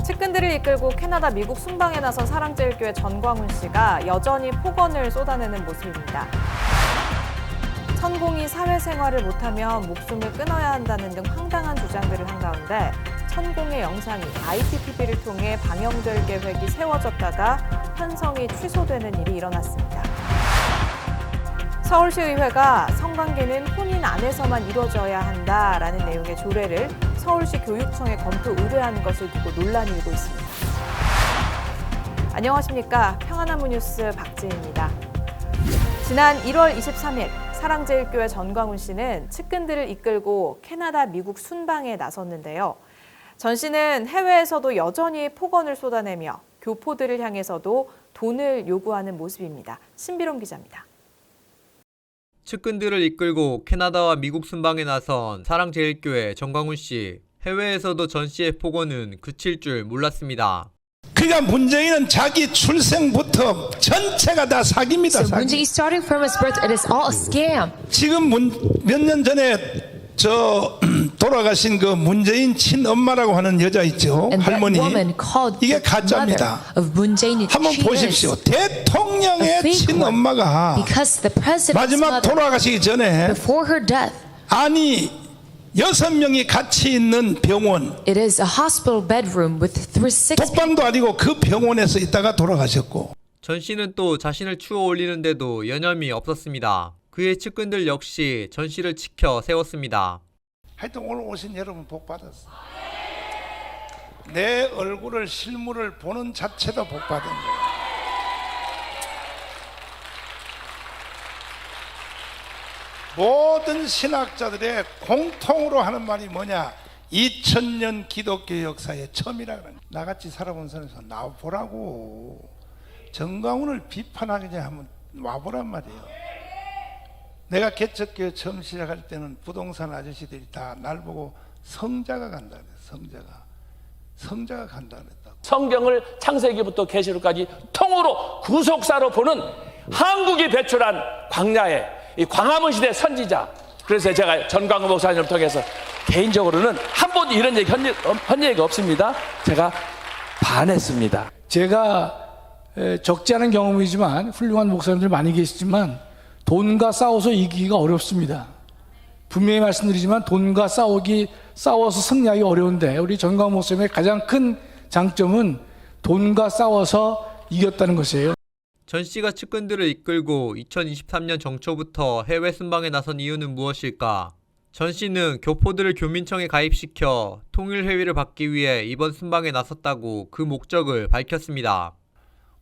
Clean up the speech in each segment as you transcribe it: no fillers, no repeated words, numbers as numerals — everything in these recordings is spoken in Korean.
측근들을 이끌고 캐나다, 미국 순방에 나선 사랑제일교회 전광훈 씨가 여전히 폭언을 쏟아내는 모습입니다. 천공이 사회생활을 못하면 목숨을 끊어야 한다는 등 황당한 주장들을 한 가운데 천공의 영상이 IPTV를 통해 방영될 계획이 세워졌다가 편성이 취소되는 일이 일어났습니다. 서울시의회가 성관계는 혼인 안에서만 이루어져야 한다라는 내용의 조례를 서울시 교육청에 검토 의뢰한 것을 두고 논란이 일고 있습니다. 안녕하십니까. 평안한문 뉴스 박지혜입니다. 지난 1월 23일 사랑제일교회 전광훈 씨는 측근들을 이끌고 캐나다, 미국 순방에 나섰는데요. 전 씨는 해외에서도 여전히 폭언을 쏟아내며 교포들을 향해서도 돈을 요구하는 모습입니다. 신비롬 기자입니다. 측근들을 이끌고 캐나다와 미국 순방에 나선 사랑제일교회 전광훈 씨. 해외에서도 전 씨의 폭언은 그칠 줄 몰랐습니다. 그러니까 문재인은 자기 출생부터 전체가 다 사기입니다. So Moon Jae starting from his birth, it is all a scam. 지금 몇 년 전에 돌아가신 그 문재인 친엄마라고 하는 여자 있죠. And that 할머니. woman called 이게 the 가짜입니다. mother of Moon Jae. 한번 She 보십시오. is 대통령의 a fake one. 친엄마가 Because the president's 마지막 mother, 돌아가시기 전에 before her death, 아니 6명이 같이 있는 병원, it is a hospital bedroom with six people. 독방도 아니고 그 병원에서 있다가 돌아가셨고, 전 씨는 또 자신을 추워 올리는데도 여념이 없었습니다. 그의 측근들 역시 전 씨를 지켜 세웠습니다. 하여튼 오늘 오신 여러분 복 받았어. 내 얼굴을 실물을 보는 자체도 복 받은 거야. 모든 신학자들의 공통으로 하는 말이 뭐냐? 2000년 기독교 역사의 처음이라 그러는. 나같이 살아본 사람에서 나와보라고. 정광훈을 비판하게 하면 와보란 말이에요. 내가 개척교회 처음 시작할 때는 부동산 아저씨들이 다 날 보고 성자가 간다 그랬어요. 성자가 간다 그랬다고. 성경을 창세기부터 계시록까지 통으로 구속사로 보는 한국이 배출한 광야의 이 광화문 시대 선지자. 그래서 제가 전광훈 목사님을 통해서 개인적으로는 한 번도 이런 얘기 한 얘기가 없습니다. 제가 반했습니다. 제가 적지 않은 경험이지만 훌륭한 목사님들 많이 계시지만 돈과 싸워서 이기기가 어렵습니다. 분명히 말씀드리지만 돈과 싸워서 승리하기 어려운데 우리 전광훈 목사님의 가장 큰 장점은 돈과 싸워서 이겼다는 것이에요. 전 씨가 측근들을 이끌고 2023년 정초부터 해외 순방에 나선 이유는 무엇일까? 전 씨는 교포들을 교민청에 가입시켜 통일회의를 받기 위해 이번 순방에 나섰다고 그 목적을 밝혔습니다.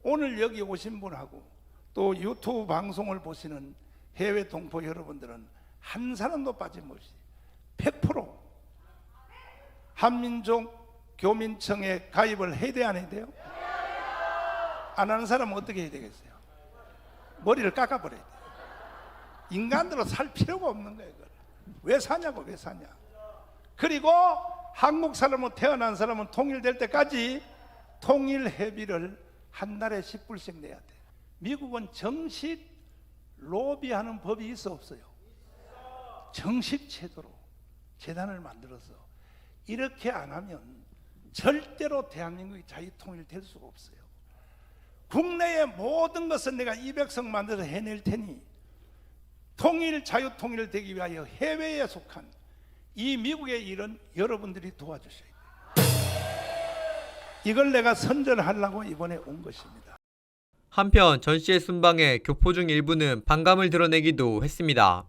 오늘 여기 오신 분하고 또 유튜브 방송을 보시는 해외 동포 여러분들은 한 사람도 빠짐없이 100% 한민족 교민청에 가입을 해야 돼, 안 해야 돼요? 안 하는 사람은 어떻게 해야 되겠어요? 머리를 깎아버려야 돼요. 인간으로 살 필요가 없는 거예요. 왜 사냐고, 왜 사냐. 그리고 한국 사람은 태어난 사람은 통일될 때까지 통일회비를 한 달에 10불씩 내야 돼. 미국은 정식 로비하는 법이 있어 없어요? 정식 제도로 재단을 만들어서 이렇게 안 하면 절대로 대한민국이 자유통일될 수가 없어요. 국내의 모든 것은 내가 200석 만들어서 해낼 테니 통일, 자유통일 되기 위하여 해외에 속한 이 미국의 일은 여러분들이 도와주셔야 돼요. 이걸 내가 선전하려고 이번에 온 것입니다. 한편 전 씨의 순방에 교포 중 일부는 반감을 드러내기도 했습니다.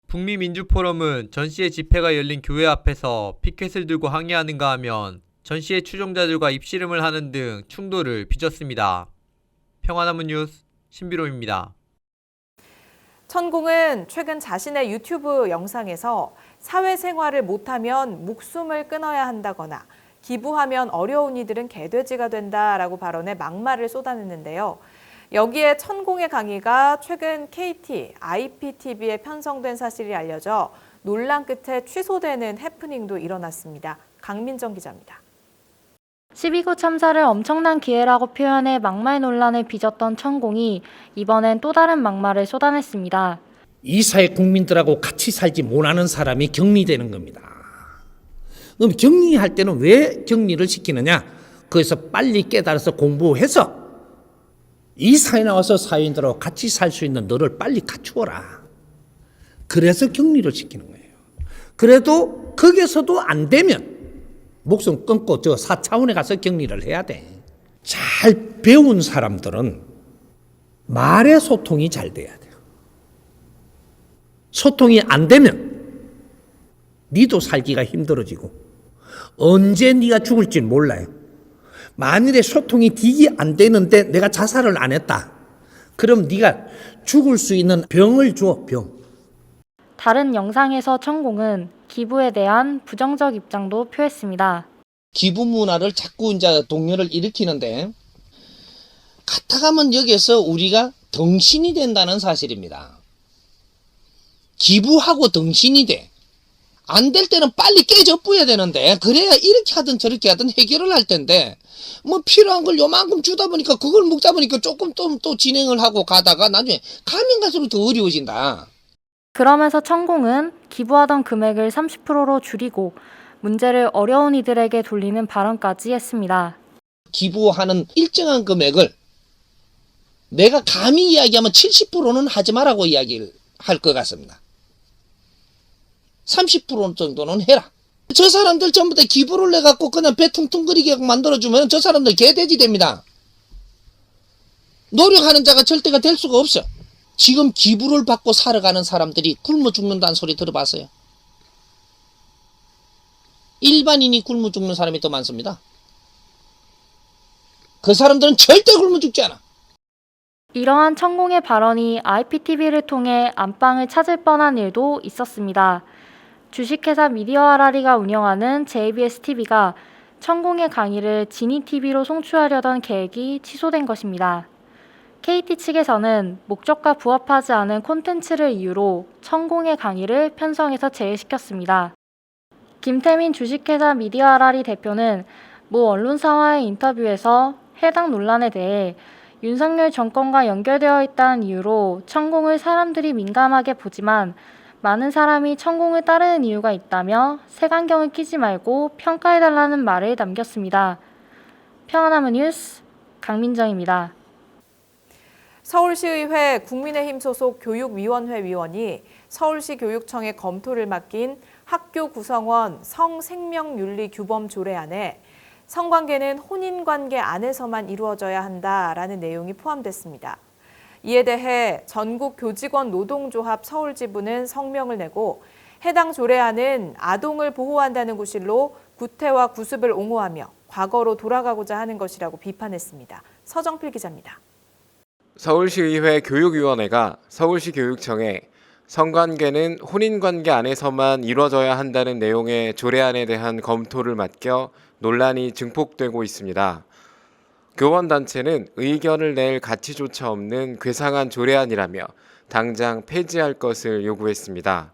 북미민주포럼은 전 씨의 집회가 열린 교회 앞에서 피켓을 들고 항의하는가 하면 전 씨의 추종자들과 입씨름을 하는 등 충돌을 빚었습니다. 평안한문 뉴스 신비롬입니다. 천공은 최근 자신의 유튜브 영상에서 사회생활을 못하면 목숨을 끊어야 한다거나 기부하면 어려운 이들은 개돼지가 된다라고 발언해 막말을 쏟아냈는데요. 여기에 천공의 강의가 최근 KT, IPTV에 편성된 사실이 알려져 논란 끝에 취소되는 해프닝도 일어났습니다. 강민정 기자입니다. 12구 참사를 엄청난 기회라고 표현해 막말 논란을 빚었던 천공이 이번엔 또 다른 막말을 쏟아냈습니다. 이 사회 국민들하고 같이 살지 못하는 사람이 격리되는 겁니다. 그럼 격리할 때는 왜 격리를 시키느냐? 그래서 빨리 깨달아서 공부해서 이 사회 나와서 사회인들하고 같이 살 수 있는 너를 빨리 갖추어라. 그래서 격리를 시키는 거예요. 그래도 거기서도 안 되면 목숨 끊고 저 4차원에 가서 격리를 해야 돼. 잘 배운 사람들은 말의 소통이 잘 돼야 돼요. 소통이 안 되면 니도 살기가 힘들어지고 언제 네가 죽을지 몰라요. 만일에 소통이 되게 안 되는데 내가 자살을 안 했다. 그럼 네가 죽을 수 있는 병을 줘, 병. 다른 영상에서 천공은 기부에 대한 부정적 입장도 표했습니다. 기부 문화를 자꾸 이제 동요를 일으키는데 갔다가면 여기에서 우리가 덩신이 된다는 사실입니다. 기부하고 덩신이 돼. 안 될 때는 빨리 깨져뿌야 되는데 그래야 이렇게 하든 저렇게 하든 해결을 할 텐데 뭐 필요한 걸 요만큼 주다 보니까 그걸 먹다 보니까 조금 또 진행을 하고 가다가 나중에 가면 갈수록 더 어려워진다. 그러면서 천공은 기부하던 금액을 30%로 줄이고 문제를 어려운 이들에게 돌리는 발언까지 했습니다. 기부하는 일정한 금액을 내가 감히 이야기하면 70%는 하지 말라고 이야기를 할 것 같습니다. 30% 정도는 해라. 저 사람들 전부 다 기부를 해갖고 그냥 배 퉁퉁거리게 만들어주면 저 사람들 개돼지 됩니다. 노력하는 자가 절대가 될 수가 없어. 지금 기부를 받고 살아가는 사람들이 굶어 죽는다는 소리 들어봤어요? 일반인이 굶어 죽는 사람이 더 많습니다. 그 사람들은 절대 굶어 죽지 않아. 이러한 천공의 발언이 IPTV를 통해 안방을 찾을 뻔한 일도 있었습니다. 주식회사 미디어 아라리가 운영하는 JBS TV가 천공의 강의를 지니 TV로 송출하려던 계획이 취소된 것입니다. KT 측에서는 목적과 부합하지 않은 콘텐츠를 이유로 천공의 강의를 편성해서 제외시켰습니다. 김태민 주식회사 미디어 아라리 대표는 모 언론사와의 인터뷰에서 해당 논란에 대해 윤석열 정권과 연결되어 있다는 이유로 천공을 사람들이 민감하게 보지만 많은 사람이 천공을 따르는 이유가 있다며 색안경을 끼지 말고 평가해달라는 말을 남겼습니다. 평안하문 뉴스 강민정입니다. 서울시의회 국민의힘 소속 교육위원회 위원이 서울시 교육청에 검토를 맡긴 학교 구성원 성생명윤리 규범 조례안에 성관계는 혼인관계 안에서만 이루어져야 한다라는 내용이 포함됐습니다. 이에 대해 전국교직원 노동조합 서울지부는 성명을 내고 해당 조례안은 아동을 보호한다는 구실로 구태와 구습을 옹호하며 과거로 돌아가고자 하는 것이라고 비판했습니다. 서정필 기자입니다. 서울시의회 교육위원회가 서울시 교육청에 성관계는 혼인관계 안에서만 이루어져야 한다는 내용의 조례안에 대한 검토를 맡겨 논란이 증폭되고 있습니다. 교원단체는 의견을 낼 가치조차 없는 괴상한 조례안이라며 당장 폐지할 것을 요구했습니다.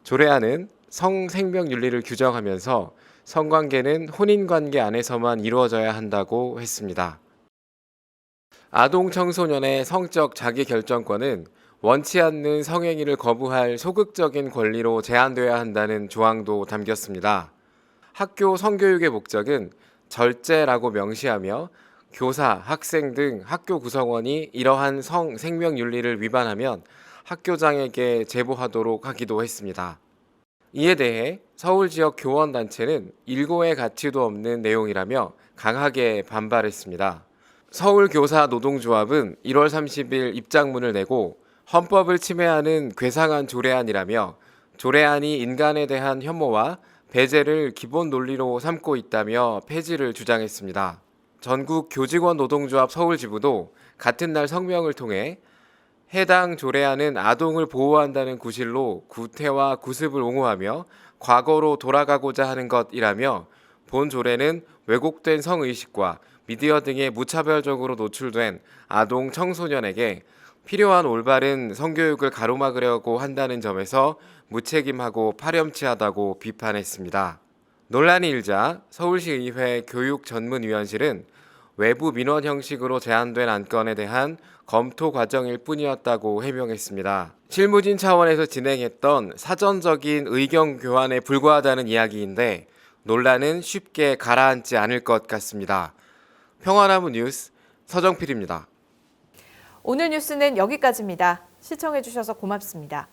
조례안은 성생명윤리를 규정하면서 성관계는 혼인관계 안에서만 이루어져야 한다고 했습니다. 아동 청소년의 성적 자기결정권은 원치 않는 성행위를 거부할 소극적인 권리로 제한되어야 한다는 조항도 담겼습니다. 학교 성교육의 목적은 절제라고 명시하며 교사, 학생 등 학교 구성원이 이러한 성생명윤리를 위반하면 학교장에게 제보하도록 하기도 했습니다. 이에 대해 서울 지역 교원단체는 일고의 가치도 없는 내용이라며 강하게 반발했습니다. 서울교사노동조합은 1월 30일 입장문을 내고 헌법을 침해하는 괴상한 조례안이라며 조례안이 인간에 대한 혐오와 배제를 기본 논리로 삼고 있다며 폐지를 주장했습니다. 전국 교직원 노동조합 서울지부도 같은 날 성명을 통해 해당 조례안은 아동을 보호한다는 구실로 구태와 구습을 옹호하며 과거로 돌아가고자 하는 것이라며 본 조례는 왜곡된 성의식과 미디어 등에 무차별적으로 노출된 아동 청소년에게 필요한 올바른 성교육을 가로막으려고 한다는 점에서 무책임하고 파렴치하다고 비판했습니다. 논란이 일자 서울시의회 교육전문위원실은 외부 민원 형식으로 제안된 안건에 대한 검토 과정일 뿐이었다고 해명했습니다. 실무진 차원에서 진행했던 사전적인 의견 교환에 불과하다는 이야기인데 논란은 쉽게 가라앉지 않을 것 같습니다. 평화나무 뉴스 서정필입니다. 오늘 뉴스는 여기까지입니다. 시청해주셔서 고맙습니다.